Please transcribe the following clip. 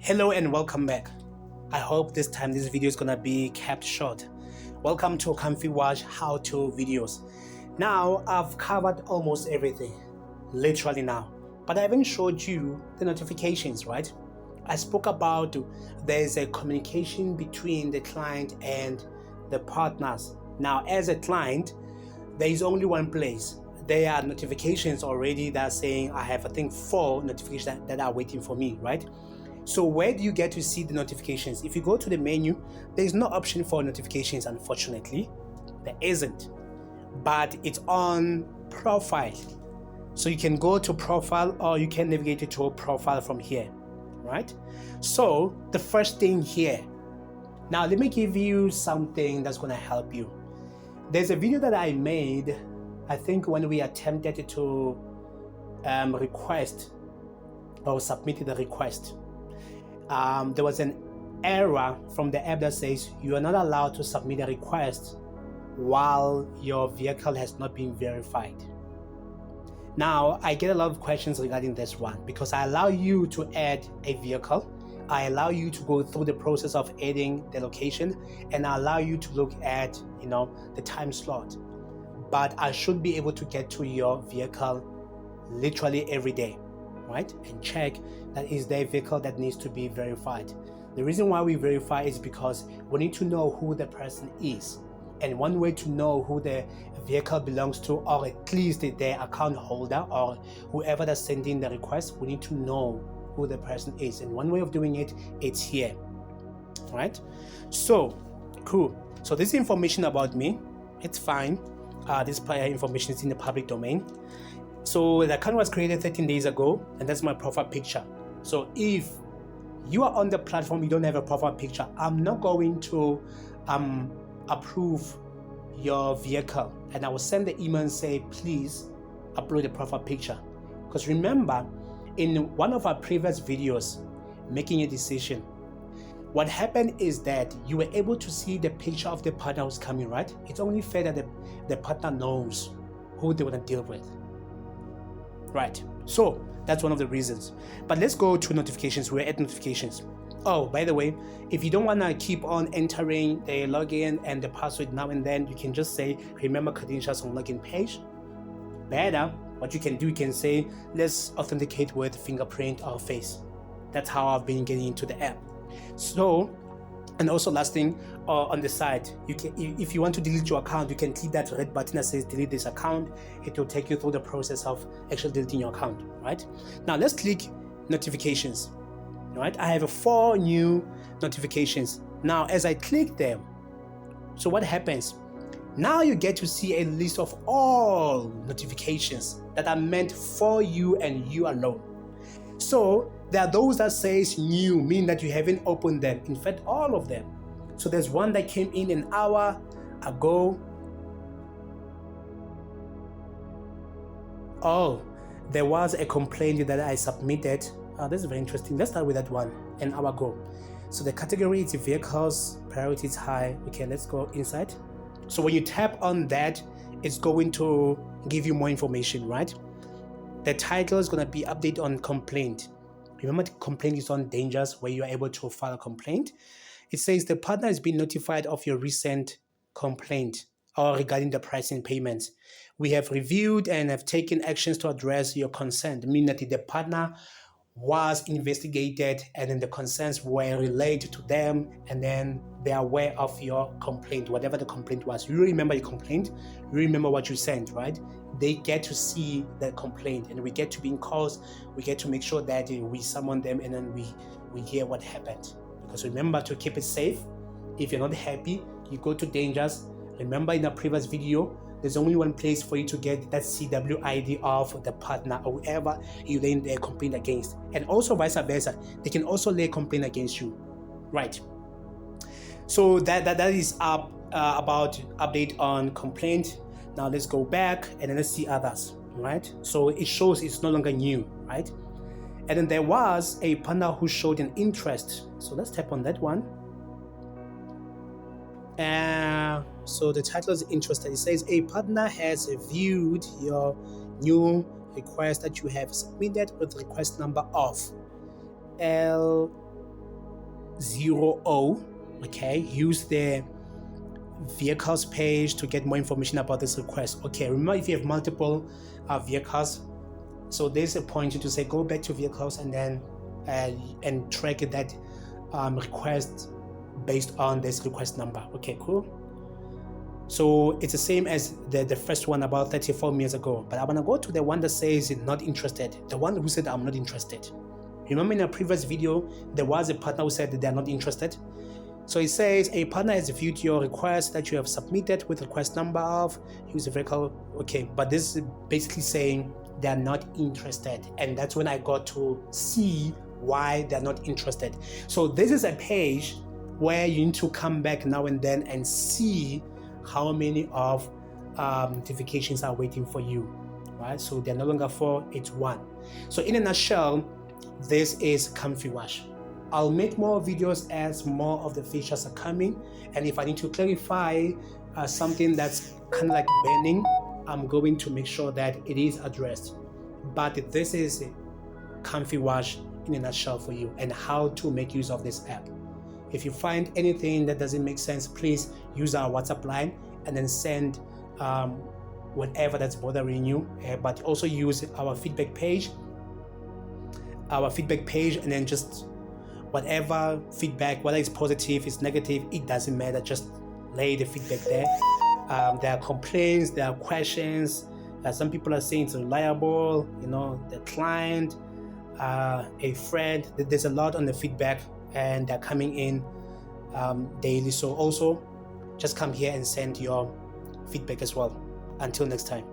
Hello and welcome back. I hope this time this video is gonna be kept short. Welcome to Comfy Watch how-to videos. Now I've covered almost everything, literally now, but I haven't showed you the notifications, right? I spoke about there's a communication between the client and the partners. Now as a client, there is only one place. There are notifications already that are saying I have, I think, 4 notifications that are waiting for me, right? So where do you get to see the notifications? If you go to the menu, there's no option for notifications, unfortunately. There isn't, but it's on profile. So you can go to profile or you can navigate it to a profile from here, right? So the first thing here, now let me give you something that's gonna help you. There's a video that I made, I think when we attempted to request or submitted a request. There was an error from the app that says you are not allowed to submit a request while your vehicle has not been verified. Now, I get a lot of questions regarding this one because I allow you to add a vehicle. I allow you to go through the process of adding the location, and I allow you to look at, the time slot. But I should be able to get to your vehicle literally every day, right? And check that is there a vehicle that needs to be verified. The reason why we verify is because we need to know who the person is. And one way to know who the vehicle belongs to, or at least their account holder or whoever that's sending the request, we need to know who the person is. And one way of doing it, it's here, right? So, cool. So this information about me, it's fine. This prior information is in the public domain. So the account was created 13 days ago, and that's my profile picture. So if you are on the platform, you don't have a profile picture, I'm not going to approve your vehicle, and I will send the email and say, please upload a profile picture. Because remember, in one of our previous videos, making a decision, what happened is that you were able to see the picture of the partner who's coming, right? It's only fair that the partner knows who they want to deal with. Right, so that's one of the reasons. But let's go to notifications. We're at notifications. Oh, by the way, if you don't want to keep on entering the login and the password now and then, you can just say remember credentials on login page. Better, what you can do, you can say let's authenticate with fingerprint or face. That's how I've been getting into the app. So, and also last thing, on the side, you can, if you want to delete your account, you can click that red button that says delete this account. It will take you through the process of actually deleting your account, right? Now let's click notifications, right? I have 4 new notifications. Now as I click them, so what happens? Now you get to see a list of all notifications that are meant for you and you alone. So there are those that says new, meaning that you haven't opened them. In fact, all of them. So there's one that came in an hour ago. Oh, there was a complaint that I submitted. This is very interesting. Let's start with that one, an hour ago. So the category is vehicles, priority is high. Okay, let's go inside. So when you tap on that, it's going to give you more information, right? The title is going to be update on complaint. Remember, the complaint is on dangers where you are able to file a complaint. It says the partner has been notified of your recent complaint or regarding the pricing payments. We have reviewed and have taken actions to address your concern, meaning that the partner was investigated and then the concerns were relayed to them and then they are aware of your complaint, whatever the complaint was. You remember your complaint, you remember what you sent, right? They get to see the complaint and we get to be in calls, we get to make sure that we summon them and then we hear what happened. Because remember to keep it safe, if you're not happy, you go to dangers. Remember in a previous video, there's only one place for you to get that CW ID of the partner or whoever you lay a complaint against. And also vice versa, they can also lay a complaint against you, right? So that is up about update on complaint. Now let's go back and then let's see others, right? So it shows it's no longer new, right? And then there was a partner who showed an interest. So let's tap on that one. So the title is interested. It says a partner has viewed your new request that you have submitted with request number of 0 okay, use the vehicles page to get more information about this request. Okay, remember, if you have multiple vehicles, so there's a point to say go back to vehicles and then and track that request based on this request number. Okay, cool. So it's the same as the first one about 34 minutes ago, but I want to go to the one that says not interested, the one who said I'm not interested. Remember, in a previous video there was a partner who said that they're not interested. So it says a partner has viewed your request that you have submitted with request number of use a vehicle. Okay, but this is basically saying they're not interested, and that's when I got to see why they're not interested. So this is a page where you need to come back now and then and see how many of notifications are waiting for you, right? So they're no longer 4, it's 1. So in a nutshell, this is Comfy Wash. I'll make more videos as more of the features are coming, and if I need to clarify something that's kind of like burning, I'm going to make sure that it is addressed. But this is Comfy Wash in a nutshell for you, and how to make use of this app. If you find anything that doesn't make sense, please use our WhatsApp line and then send whatever that's bothering you, but also use our feedback page, and then just whatever feedback, whether it's positive, it's negative, it doesn't matter, just lay the feedback there. There are complaints, there are questions, some people are saying it's reliable, you know, the client, a friend, there's a lot on the feedback, and they're coming in daily. So also just come here and send your feedback as well. Until next time.